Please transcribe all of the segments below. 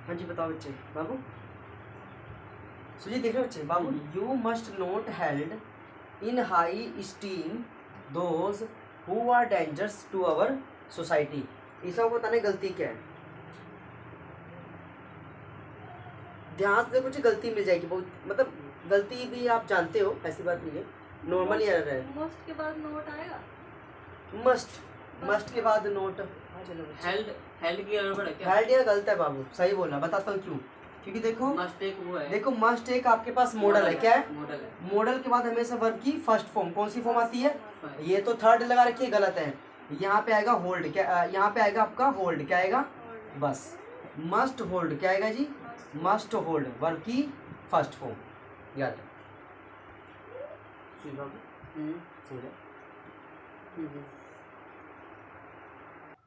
हाँ जी बताओ बच्चे। बाबू सुनिए, देख रहे हो बच्चे। बाबू, you must not held in high steam those who are dangerous to our society. इसका बताने गलती क्या है। ध्यान से देखो, कुछ गलती मिल जाएगी बहुत, मतलब गलती भी आप जानते हो, ऐसी बात नहीं है, नॉर्मल एरर है। मस्ट के बाद नोट आएगा। मस्ट के बाद नोट। हेल्ड हेल्ड की गड़बड़ है क्या? हेल्ड या गलत है बाबू, सही बोला, बताता हूँ क्यों। क्योंकि देखो मस्ट एक वो है। देखो मस्ट एक आपके पास मॉडल है, क्या है? मॉडल है। मॉडल के बाद हमेशा वर्ब की फर्स्ट फॉर्म कौन सी फॉर्म आती है? ये तो थर्ड लगा रखिए, गलत है। यहाँ पे आएगा होल्ड, क्या यहाँ पे आएगा आपका होल्ड, क्या आएगा? बस मस्ट होल्ड, क्या आएगा जी? मस्ट होल्ड, वर्ब की फर्स्ट फॉर्म, याद है।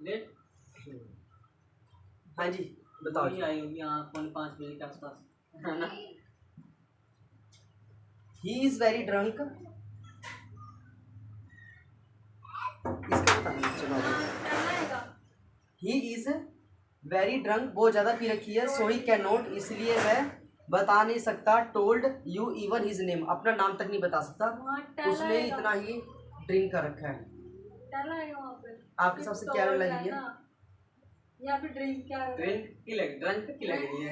लेट हाँ जी बताओ जी। आई होगी यहाँ 5 बजे के आसपास, है ना? He is very drunk. इसका ही इज वेरी ड्रंक, बहुत ज्यादा पी रखी है। सो ही कैन नॉट, इसलिए वह बता नहीं सकता। Told you even his name, अपना नाम तक नहीं बता सकता, उसने इतना ही ड्रिंक कर रखा है। आपके हिसाब से क्या लगी है? यहाँ पे ड्रिंक क्या है? ड्रंक की लग रही है।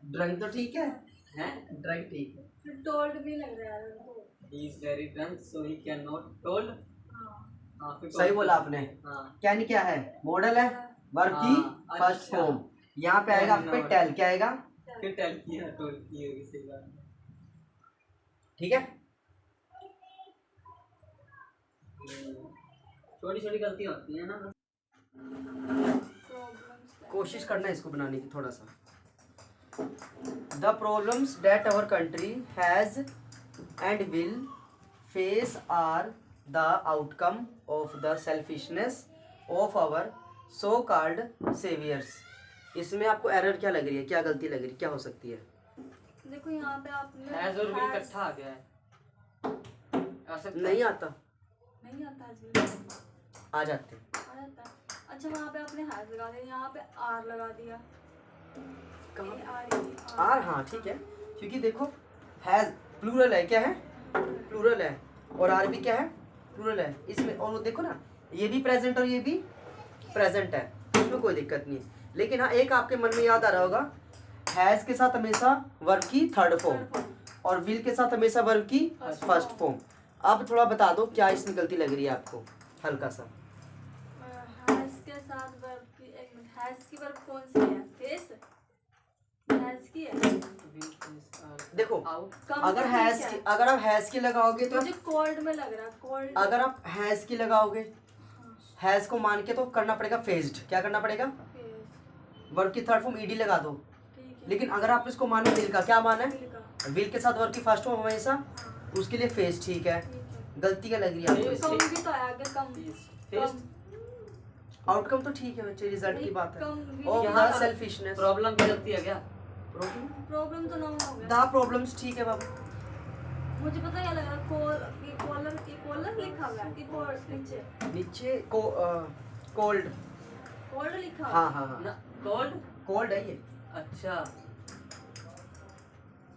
ड्रंक तो ठीक है, ड्रंक ठीक है। फिर टोल्ड भी लग रहा है उनको। He is very drunk, so he cannot told। हाँ। फिर सही बोला आपने। हाँ। क्या नहीं, क्या है? मॉडल है, वर्ब की फर्स्ट अच्छा। फॉर्म। यहाँ पे आएगा आप पे टेल, क्या आएगा? फिर टेल किया, टोल की होगी, सही बात। ठीक है। छोटी छोटी गलतियां होती है ना, कोशिश करना इसको बनाने की थोड़ा सा। The problems that our country has and will face are the outcome of the selfishness of our so called saviours. इसमें आपको एरर क्या लग रही है, क्या गलती लग रही है, क्या हो सकती है? देखो यहाँ पे आपने हैज और विल इकट्ठा आ गया है। नहीं आता, नहीं आता हैज आ जाते। आ जाता है। अच्छा वहाँ पे आपने हैज लगा दिया, यहाँ पे आर लगा दिया। आर, हाँ ठीक है, क्योंकि देखो हैज प्लूरल है, क्या है? प्लूरल है, और आर भी क्या है? प्लूरल है। इसमें और वो देखो ना, ये भी प्रेजेंट और ये भी प्रेजेंट है, इसमें कोई दिक्कत नहीं है। लेकिन हाँ, एक आपके मन में याद आ रहा होगा, हैज के साथ हमेशा वर्ब की थर्ड फॉर्म और विल के साथ हमेशा वर्ब की फर्स्ट फॉर्म। अब थोड़ा बता दो क्या इसमें गलती लग रही है आपको, हल्का सा। हैज के साथ वर्ब की, एक मिनट, हैज की वर्ब कौन सी है? फेस हैज की है। देखो अगर हैज की, अगर आप हैज की लगाओगे तो मुझे कोल्ड में लग रहा है, कोल्ड। अगर आप हैज की लगाओगे, हैज को मान के तो करना पड़ेगा फेस्ड, क्या करना पड़ेगा? वर्ब की थर्ड फॉर्म ईडी लगा दो। लेकिन अगर आप इसको मानो विल का, क्या माना है? विल के साथ वर्ब की फर्स्ट फॉर्म हमेशा, उसके लिए फेस, ठीक है। गलती क्या लग रही है आपको? कम भी तो आया, कम आउटकम तो ठीक है बच्चे, रिजल्ट की बात है। और यहाँ द सेल्फिशनेस, प्रॉब्लम की गलती है क्या? प्रॉब्लम तो नाउन हो गया। द प्रॉब्लम्स, ठीक है बाबू। मुझे पता क्या लग रहा है, कॉलर लिखा हुआ है, नीचे नीचे कोल्ड लिखा हुआ हाँ हाँ हाँ, कोल्ड है ये। अच्छा,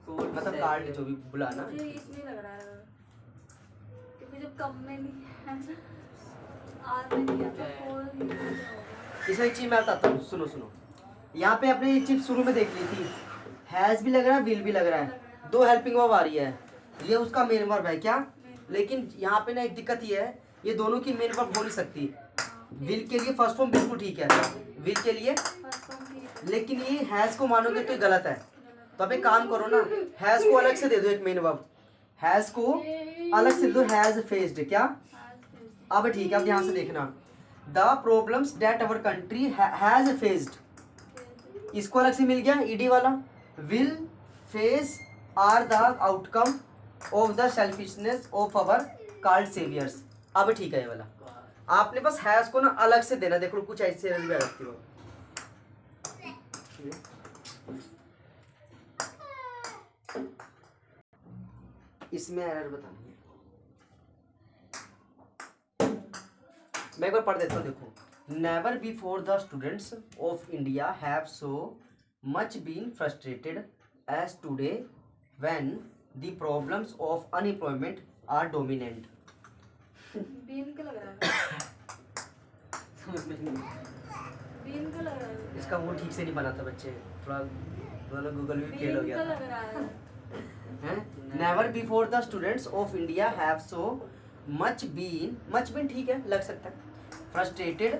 मतलब कार्ड जो भी बुलाना। मुझे इसमें लग रहा है क्योंकि जब कम में नहीं है, आर में नहीं है, तो कोल्ड ही होगा। इसमें एक चीज मैं बताता हूँ, सुनो सुनो। यहाँ पे आपने ये चीज शुरू में देख ली थी, हैज भी लग रहा है, विल भी लग रहा है, दो हेल्पिंग वर्ब आ रही है, ये उसका मेन वर्ब है, क्या? लेकिन यहाँ पे ना एक दिक्कत ये है, ये दोनों की मेन वर्ब हो नहीं सकती। विल के लिए फर्स्ट फॉर्म बिल्कुल ठीक है, विल के लिए, लेकिन ये हैज को मानोगे तो गलत है। तो अब एक काम करो ना, हैज को अलग से दे दो एक मेन वर्ब, हैज को अलग से दे दो, हैज फेस्ड, क्या? अब ठीक है, अब ध्यान से देखना, the problems that our country has faced, इसको अलग से मिल गया ईडी वाला। Will face are the outcome of the selfishness of our called saviours. अब ठीक है ये वाला, आपने बस हैज को ना अलग से देना। देखो कुछ ऐसे रखती हो, इसमें एरर बतानी है। मैं एक बार पढ़ देता हूँ, देखो। Never before the students of India have so much been frustrated as today when the problems of unemployment are dominant. Been का लग रहा है, समझ में नहीं। बीन का लग रहा है, इसका वो ठीक से नहीं बना था बच्चे, थोड़ा दोनों गूगल भी फेल हो बीन गया का था। लग रहा है। हैं? Never before the students of India have so much been ठीक है, लग सकता है। Frustrated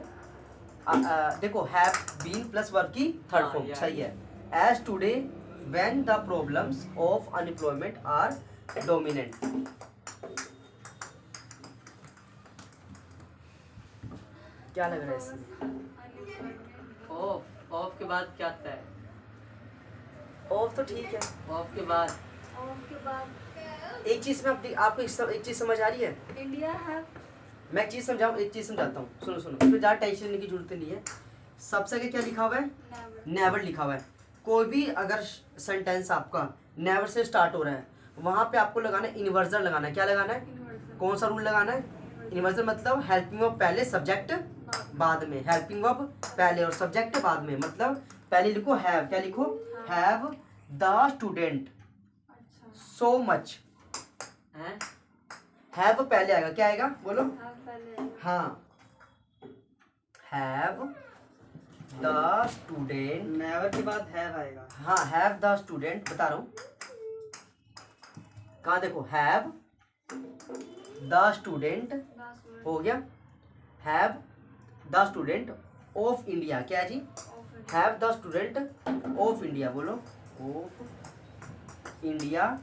देखो have been प्लस वर्ब की थर्ड हाँ, फॉर्म yeah. सही है। As today when the problems of unemployment are dominant. क्या लग रहा है इसमें? ऑफ ऑफ के बाद क्या आता है? ऑफ तो ठीक है। ऑफ के बाद और के बाद एक चीज में आपको एक चीज समझ आ रही है? इंडिया है, मैं एक चीज समझाता हूँ, सुनो इसमें ज़्यादा टेंशन लेने की जरूरत नहीं है। सबसे आगे क्या लिखा हुआ है? नेवर, नेवर लिखा हुआ है। कोई भी अगर सेंटेंस आपका नेवर से स्टार्ट हो रहा है, वहां पे आपको लगाना है इन्वर्जन लगाना है। क्या लगाना है? यूनिवर्सल, कौन सा रूल लगाना है? इन्वर्जन मतलब हेल्पिंग वर्ब पहले, सब्जेक्ट बाद में। हेल्पिंग वर्ब पहले और सब्जेक्ट बाद में। मतलब पहले लिखो हैव, क्या लिखो? हैव द स्टूडेंट अच्छा, सो मच। हैं? हैव पहले आएगा, क्या आएगा बोलो? हाँ पहले हाँ, हैव द स्टूडेंट, नेवर के बाद हैव आएगा। हाँ हैव द स्टूडेंट बता रहा हूँ। कहाँ देखो, हैव द स्टूडेंट लास्ट हो गया। Have the student of India, क्या है जी? Word, have the student of India, बोलो of India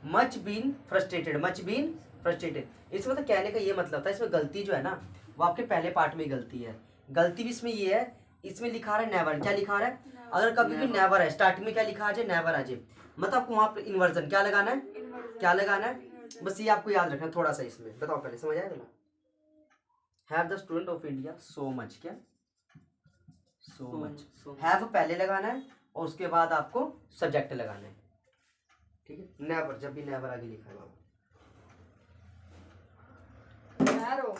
much been frustrated, much been frustrated. इसमें मतलब कहने का ये मतलब था, इसमें गलती जो है ना वो आपके पहले पार्ट में गलती है। गलती भी इसमें ये है, इसमें लिखा रहा है नेवर, क्या लिखा रहा है? अगर कभी भी नेवर है स्टार्टिंग में क्या लिखा आ जाए? नेवर आ जाए, मतलब आपको वहाँ पे इन्वर्जन क्या लगाना है? इन्वर्जन, क्या लगाना है? बस ये आपको याद रखना थोड़ा सा। इसमें बताओ पहले, समझ आया तुम्हें? Have the student of India so much, क्या सो मच। हैव पहले लगाना है और उसके बाद आपको सब्जेक्ट लगाना है, ठीक है? नेवर, जब भी नेवर आगे लिखा है बाबू। एरो,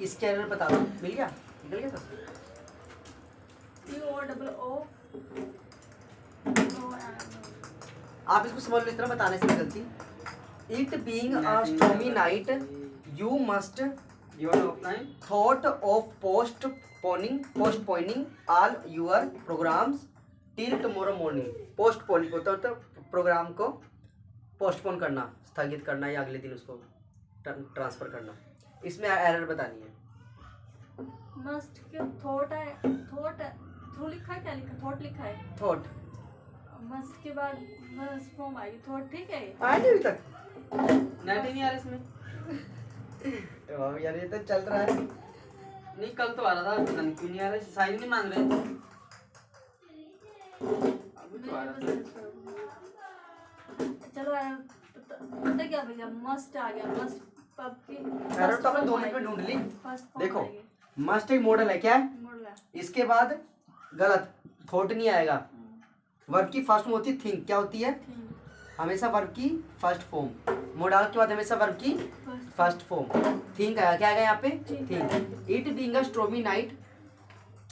इसके एरर बता दो, मिल गया? निकल गया था? TOOO, आप इसको समझ लो, इतना बताने से गलती। It being a stormy night you must your offline thought of postponing all your programmes till tomorrow morning. Postponing होता है प्रोग्राम को पोस्टपोन करना, स्थगित करना या अगले दिन उसको ट्रांसफर करना। इसमें एरर बतानी है। मस्ट के थॉट है, थॉट थ्रू लिखा है, क्या लिखा? थॉट लिखा है। थॉट मस्ट के बाद मस्ट फॉर्म आएगी, थॉट ठीक है। आया नहीं अभी तक? नेट ही नहीं आ रहा इसमें। वाह यार, ये तो चल रहा है। नहीं कल तो आ रहा था, पता नहीं क्यों नहीं आ रहा। साइज नहीं मांग रहे। अभी तो आ रहा था। चलो पता क्या भैया, मस्ट आ गया। मस्ट पब की एरर तो आपने 2 मिनट में ढूंढ ली। फर्स्ट देखो मस्ट एक मॉडल है, क्या है? मोड़ इसके बाद गलत, थॉट नहीं आएगा। वर्ब की फर्स्ट फॉर्म होती है थिंक, क्या होती है? हमेशा वर्ब की फर्स्ट फॉर्म। मोडाल के बाद हमेशा वर्ब की फर्स्ट फॉर्म। थिंक आया, क्या आएगा यहाँ पे? Think. It being a stormy night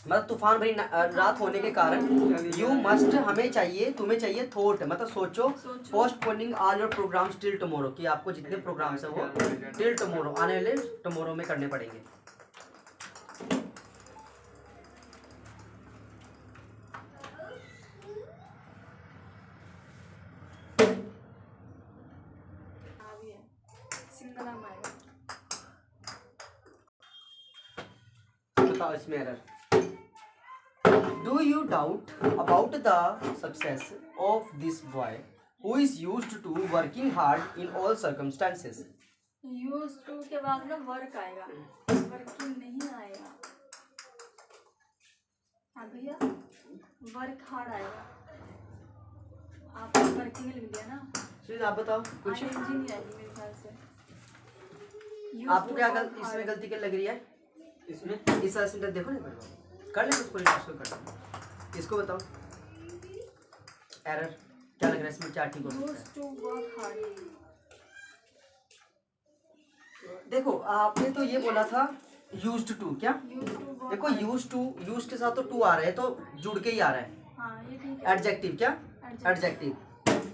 मतलब तूफान भरी रात होने के कारण यू मस्ट, हमें चाहिए, तुम्हें चाहिए थॉट मतलब सोचो। Postponing all your programmes till tomorrow, कि आपको जितने प्रोग्राम्स हैं वो टिल टुमारो, आने वाले टुमारो में करने पड़ेंगे। सिंगल नाम आएगा। बताओ इसमें error. Do you doubt about the success of this boy who is used to working hard in all circumstances? Use to के बाद ना वर्क आएगा, वर्किंग नहीं आएगा। हाँ भैया, वर्क हार्ड आएगा। आप वर्किंग लिख दिया ना, सुनील आप बताओ कुछ। ING नहीं आएगी मेरे ख्याल से। आपको क्या इसमें गलती क्या लग रही है? इसमें इस सेंटेंस देखो ना, कर ले उसको, इसको कर ले। इसको बताओ एरर क्या लग रहा है इसमें, क्या ठीक हो सकता यूज टू वर्क हार्ड। देखो आपने तो ये बोला था यूज्ड टू, क्या यूज टू देखो यूज्ड टू, यूज्ड के साथ तो टू आ रहा है तो जुड़ के ही आ रहा है। हाँ ये ठीक है। एडजेक्टिव, क्या Adjective. एडजेक्टिव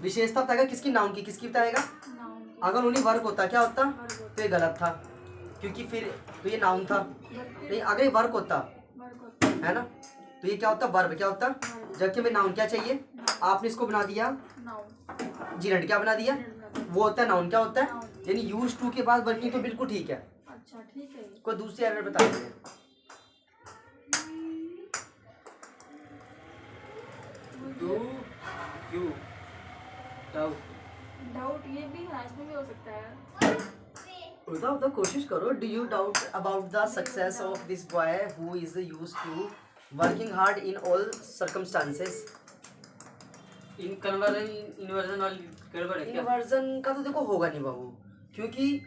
विशेषता बताएगा किसकी, नाउन की, किसकी बताएगा। नाउन अगर उन्हीं वर्ग होता क्या होता, वर्ग तो ये गलत था क्योंकि फिर तो ये नाउन था। नहीं अगर ये वर्ग होता वर्ग होता है ना, तो ये क्या होता, वर्ब क्या होता। जबकि हमें नाउन क्या चाहिए, आपने इसको बना दिया नाउन जीरेंट, क्या बना दिया, वो होता है नाउन, क्या होता है। Noun. यानी यूज टू के बाद वर्किंग तो बिल्कुल ठीक है। अच्छा ठीक है। कोई दूसरी एरर बता दीजिए। डू यू डाउट डाउट ये भी है, इसमें भी हो सकता है। बताओ तो कोशिश करो। Do you doubt about the success of this boy who is used to working hard in all circumstances. इन कन्वर्जन इन्वर्जन वाली गड़बड़ है क्या? इन्वर्जन का तो देखो होगा नहीं बाबू, क्योंकि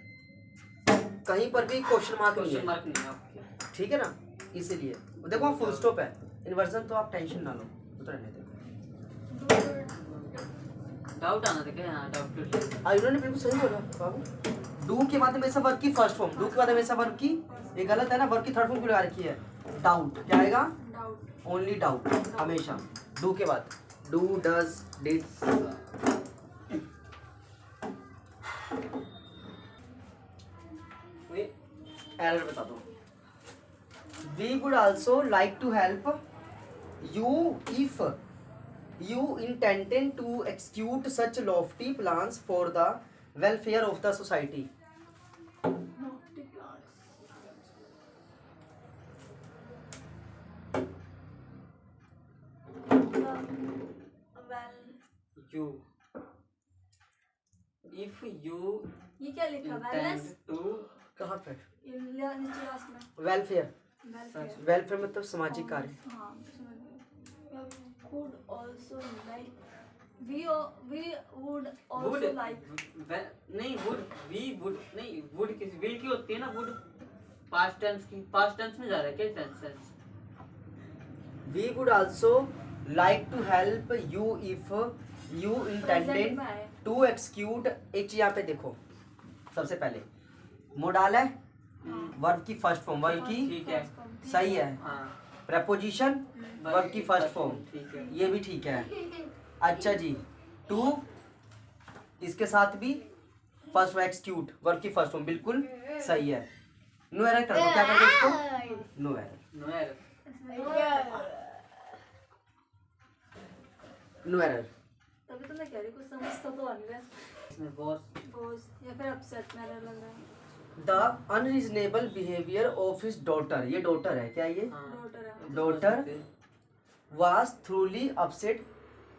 कहीं पर भी क्वेश्चन मार्क नहीं क्वेश्चन है, मार्क नहीं है आपके। ठीक है ना, इसीलिए देखो वहाँ फुल स्टॉप है। इन्वर्जन तो आप टेंशन ना लो, तो रहने दो। डाउट आना था क्या? हाँ डाउट। इन्होंने बिल्कुल सही बोला बाबू। डू के बाद हमेशा वर्ब की फर्स्ट फॉर्म, डू के बाद हमेशा वर्ब की, ये गलत है ना, वर्ब की थर्ड फॉर्म क्यों लगा रखी है। डाउट क्या आएगा, डाउट ओनली डाउट हमेशा डू के बाद। Do does did. एरर बता दो। We would also like to help you if you intended to execute such lofty plans for the welfare of the society. lofty plants. Well, you if you ये क्या लिखा? Intend wellness to कहाँ पे नीचे class में welfare, welfare. Welfare मतलब सामाजिक कार्य। हाँ समझ गई। Could also like we would also would like नहीं वुड वी वुड नहीं वुड किस विल की होती है ना वुड पास्ट टेंस की पास्ट टेंस में जा रहा है क्या tense? We would also like to help you if you intended present में है। to execute। एक चीज यहाँ पे देखो, सबसे पहले मोडाल है, वर्ब की फर्स्ट फॉर्म, वर्ब की ठीक है। सही है। हाँ प्रेपोजिशन वर्ब की फर्स्ट फॉर्म, ठीक है। ये भी ठीक है। अच्छा जी, टू इसके साथ भी फर्स्ट एक्सक्यूट वर्ब की फर्स्ट फॉर्म, बिल्कुल सही है। नो एरर कर दो, क्या कर दो इसको, no error, no error. No error. तभी तो मैं कह रही कुछ समझता तो नहीं रहा। इसमें बॉस बोस या फिर अपसेट में लग रहा है। The unreasonable behaviour of his daughter, ये डॉटर है क्या, ये डॉटर है। Daughter was थ्रूली upset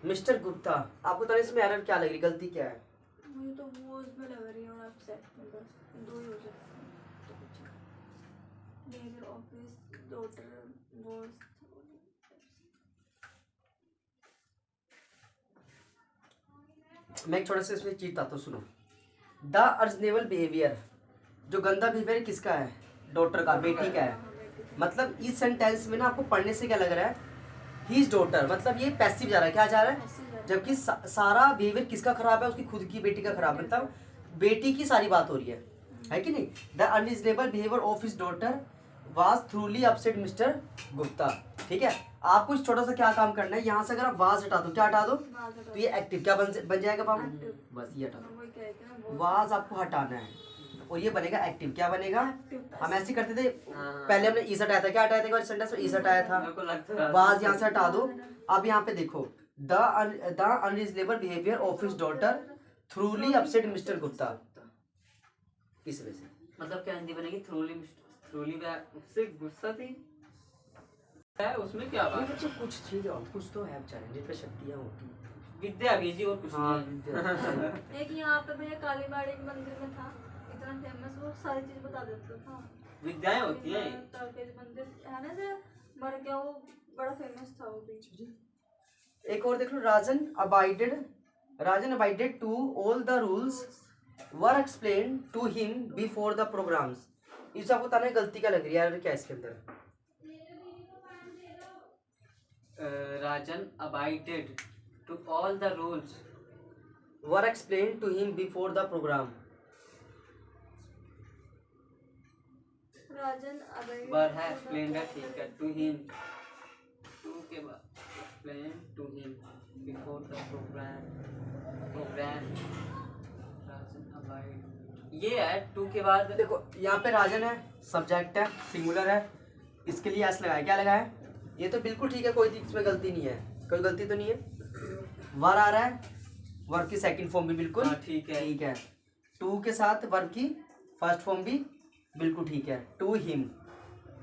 mister Gupta. आपको तो इसमें एरर क्या लग रही, गलती क्या है। मुझे तो वो उसमें लग रही है और अपसेट में, बस दो ही हो सकते हैं। Behaviour of his daughter was मैं एक छोटा सा इसमें चीज बताता हूँ, सुनो। द अनरीजनेबल बिहेवियर, जो गंदा बिहेवियर किसका है, डॉटर का, बेटी का है। मतलब इस सेंटेंस में ना आपको पढ़ने से क्या लग रहा है, ही डॉटर, मतलब ये पैसिव जा रहा है, क्या जा रहा है। जबकि सारा बिहेवियर किसका खराब है, उसकी खुद की बेटी का खराब है, मतलब बेटी की सारी बात हो रही है कि नहीं। The unreasonable behaviour of his daughter was थ्रूली upset mister Gupta. ठीक है, आपको इस छोटा सा क्या काम करना है, यहाँ से अगर आप वाज हटा दो, क्या हटा दो, तो ये एक्टिव क्या बन जाएगा बाबू, बस ये हटा दो। वही कह रही थी ना, वाज आपको हटाना है और ये बनेगा एक्टिव, क्या बनेगा। हम ऐसे ही करते थे, हाँ। पहले हमने ईस हटाया था, क्या हटाया था सेंटेंस में, ईस हटाया था। मेरे को लगता है वाज यहाँ से हटा दो। अब यहाँ पे देखो, the unreasonable behaviour of his daughter थ्रूली upset mister Gupta, इस वजह से। मतलब क्या हिंदी बनेगी? थ्रूली उससे गुस्सा थी है उसमें क्या ये बात? बच्चे कुछ चीज और कुछ तो है बेचारे, जिन पे शक्तियाँ होती हैं। विद्या बीजी और कुछ हाँ, नहीं है। एक यहाँ पे भैया कालीबाड़ी के मंदिर में था, इतना फेमस, वो सारी चीज बता देता था। विद्याएं होती है। ताकि मंदिर है ना, जो मर गया वो, बड़ा फेमस था वो भी। एक और देख लो, Rajan abided to all the rules were explain to him before the programs. इस आपको बताना है गलती क्या लग रही है यार, क्या है इसके अंदर। Rajan abided to all the rules were explain to him before the programme. Rajan अबे वर है एक्सप्लेन ठीक है टू हिम टू के बाद explain to him before the programme Rajan abide ये है टू के बाद देखो यहाँ पे राजन है, सब्जेक्ट है, सिंगुलर है, इसके लिए एस लगाया। क्या लगाया? ये तो बिल्कुल ठीक है, कोई इसमें गलती नहीं है, कोई गलती तो नहीं है। वर आ रहा है, वर्ब की सेकंड फॉर्म भी बिल्कुल ठीक है ठीक है। टू के साथ वर्ब की फर्स्ट फॉर्म भी बिल्कुल ठीक है। To him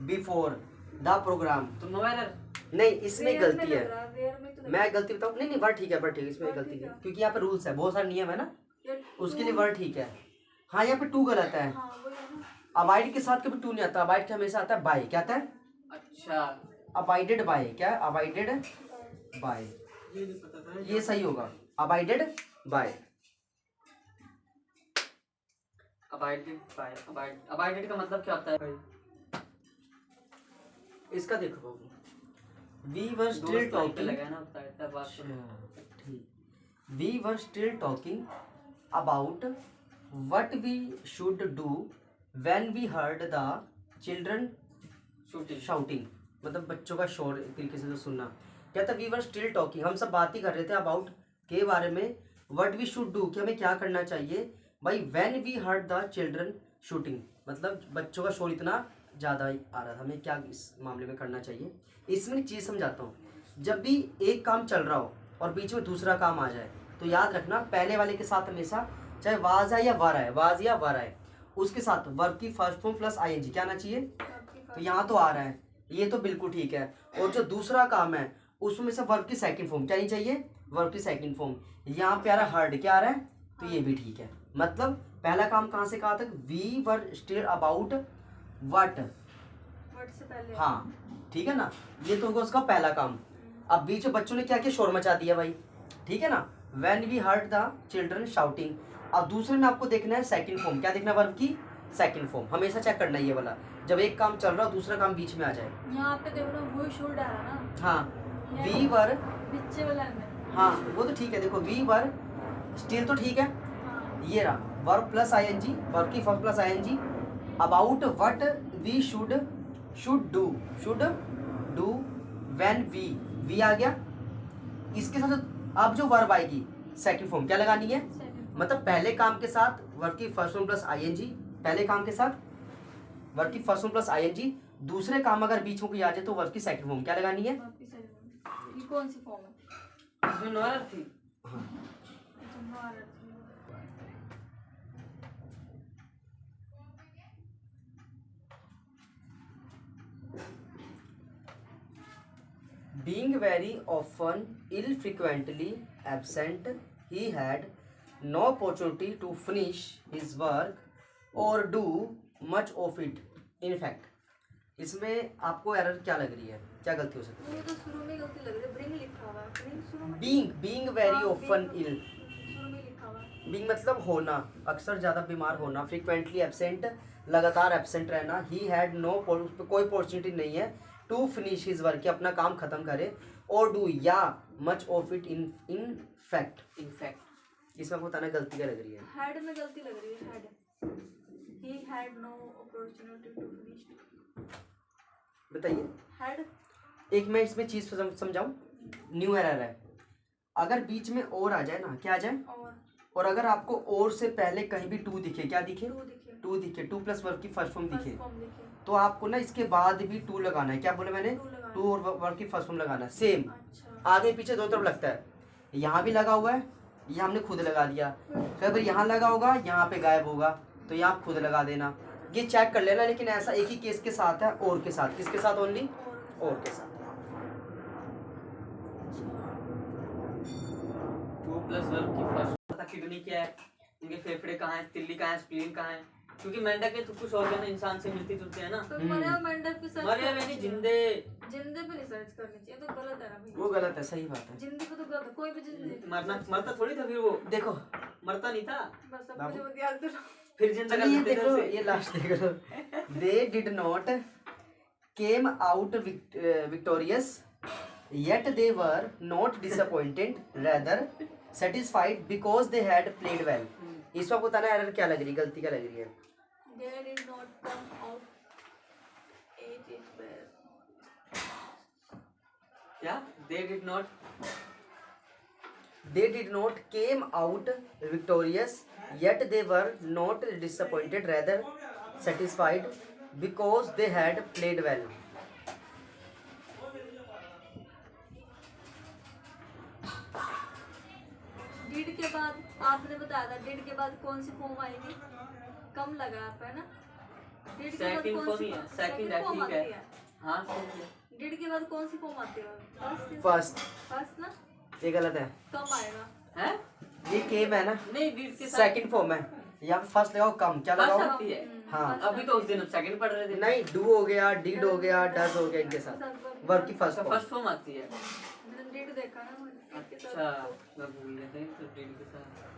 before the programme तो नो एरर नहीं, इसमें वेयर में गलती लग है। रहा, वेयर में तो लग मैं गलती बताऊँ? नहीं नहीं, वर्ड ठीक है, वर्ड ठीक है, इसमें वर्ड गलती ठीक नहीं है, है। क्योंकि यहाँ पे रूल्स है, बहुत सारे नियम है ना, रहा। उसके लिए वर्ड ठीक है। हाँ यहाँ पे टू गलत है। हाँ वही है ना। अबाइड के साथ कभी टू नहीं आता, अबाइड के हमेशा आता है बाय। क्या आता है? अच्छा अबाइडेड बाय। क्या? अबाइडेड बाय, ये नहीं पता था ये सही होगा, abided by. Abided by abided का मतलब क्या होता है भाई? इसका देखो बाबू, वी वर स्टिल दोस्त लाइन पे टॉकिंग। लगा है ना बताया बात सुनो ठीक, we were still talking about what we should do when we heard the children shooting shouting, मतलब बच्चों का शोर एक तरीके से तो सुनना। क्या था? वी वर स्टिल टॉकिंग, हम सब बात ही कर रहे थे अबाउट के बारे में, व्हाट वी शुड डू कि हमें क्या करना चाहिए भाई, when we heard the children shooting, मतलब बच्चों का शोर इतना ज़्यादा आ रहा था, हमें क्या इस मामले में करना चाहिए। इसमें एक चीज़ समझाता हूँ, जब भी एक काम चल रहा हो और बीच में दूसरा काम आ जाए तो याद रखना पहले वाले के साथ हमेशा चाहे वाज आए या वर आए, वाज या वर आए, उसके साथ वर्ब की फर्स्ट फॉर्म प्लस आईएनजी क्या आना चाहिए। तो यहाँ तो आ रहा है, ये तो बिल्कुल ठीक है। और जो दूसरा काम है उसमें से वर्ब की सेकंड फॉर्म क्या नहीं चाहिए, वर्ब की सेकंड फॉर्म। यहाँ पे आ रहा है हर्ड, क्या आ रहा है, तो ये भी ठीक है। मतलब पहला काम कहाँ से कहाँ तक, we were still about what, word से पहले। हाँ ठीक है ना, ये तो होगा उसका पहला काम। अब बीच में बच्चों ने क्या किया, शोर मचा दिया भाई, ठीक है ना, when we heard the children shouting. अब दूसरे में आपको देखना है सेकंड फॉर्म, क्या देखना है, वर्ब की सेकंड फॉर्म, हमेशा चेक करना है ये वाला, जब एक काम चल रहा हो दूसरा काम बीच में आ जाए। यहाँ पे देखो ना, वो शुड आ रहा ना। हाँ यहाँ वी वर, नीचे वाला में। हाँ वो तो ठीक है, देखो वी वर स्टिल तो ठीक है, हाँ। ये रहा वर्ब प्लस आईएनजी, वर्ब की first plus I N G, about what we should do when we आ गया, इसके साथ अब जो वर्ब आएगी सेकंड फॉर्म क्या लगानी है, Second. मतलब पहले काम के साथ वर्ब की फर्स्ट फॉर्म प्लस आईएनजी, पहले काम के साथ वर्ब की फर्स्ट फॉर्म प्लस आईएनजी, दूसरे काम अगर बीच में कोई आ जाए तो वर्ब की सेकंड फॉर्म क्या लगानी है। वर्ब की second form। ये कौन सी फॉर्म है? इसमें नो एरर थी अच्छा, नो आ रहा था। Being very often ill-frequently absent, he had no opportunity to finish his work or do much of it. In fact, इसमें आपको एरर क्या लग रही है, क्या गलती हो सकती मुझे तो शुरू में गलती लग रही है, ब्रिंग लिखा हुआ है। ब्रिंग शुरू है? में। being very हाँ, often being ill, शुरू में लिखा हुआ है। being मतलब होना, अक्सर ज़्यादा बीमार होना, frequently absent लगातार एबसेंट रहना, he had no कोई अपॉर्चुनिटी नहीं है टू फिनिश हिज वर्क, अपना काम खत्म करे, और डू या much of it in fact. इसमें आपको बताना गलती क्या लग रही है, हैड में गलती लग रही है। Had, he had no opportunity to finish it। बताइए। हैड। एक मैं इसमें चीज़ समझाऊं, न्यू एरर है, अगर बीच में और आ जाए ना, क्या आ जाए, और अगर आपको और से पहले कहीं भी टू दिखे, क्या दिखे, टू दिखे, टू प्लस वर्ब की फर्स्ट फॉर्म दिखे, फर्स्ट फॉर्म दिखे। तो आपको ना इसके बाद भी टू लगाना है। क्या बोले मैंने, टू लगाना। टू और वर्ब की फर्स्ट फॉर्म लगाना है, सेम अच्छा। आगे पीछे दोनों तरफ लगता है। यहाँ भी लगा हुआ है, यहाँ हमने खुद लगा दिया, फिर यहाँ लगा होगा, यहाँ पे गायब होगा, तो यहाँ खुद लगा देना, ये चेक कर लेना। लेकिन ऐसा एक ही केस के साथ है, और के साथ, किसके साथ, ओनली और के साथ। 2 प्लस वर्ब की फर्स्ट पता किडनी क्या है, उनके फेफड़े कहाँ हैं, तिल्ली कहाँ है, स्प्लीन कहाँ है, क्योंकि मेंढक के तो कुछ ऑर्गन इंसान से मिलते जुलते हैं ना। तो मरे हुए मेंढक पे सर्च मरे हुए करनी नहीं, चाहिए। जिंदे जिंदे पे नहीं सर्च करनी चाहिए, तो गलत है ना भैया। वो गलत है, सही बात है। जिंदे पे तो गलत है, कोई भी जिंदे। मरता थोड़ी था, फिर वो देखो मरता नहीं था, बस अब बाबू। मुझे याद करो। फिर जिंदा कर चलिए देते थे देखो, उसे। ये लास्ट देखो, they did not came out victorious, yet they were not disappointed, rather satisfied because they had played well। इसमें आपको बताना एरर क्या लग रही है, गलती क्या लग रही है। They did not come out as is where क्या? They did not. They did not came out victorious, yet they were not disappointed, rather satisfied, because they had played well. Did के बाद आपने बताया था, डिड के बाद कौन सी form आएगी? कम लगा आप है ना? डिड के बाद Second कौन सी form ही है, form- second second है, form ठीक है। आती है? हाँ सही है। डिड के बाद कौन सी फॉर्म आती है? First. फर्स्ट ना? ये गलत है, कम आएगा। हैं? ये came है ना, नहीं, did के साथ सेकंड फॉर्म है। यहाँ पे फर्स्ट लगाओ, कम क्या फर्स्ट लगाओ? आती है। हाँ। first अभी तो उस दिन हम सेकंड पढ़ रहे थे। नहीं, डू हो गया, डिड हो गया, डज हो गया, इनके साथ वर्ब की फर्स्ट अच्छा, फॉर्म। फर्स्ट फॉर्म आती है। मैंने डिड देखा ना, डिड के साथ अच्छा, मैं भूल गया था, तो did के साथ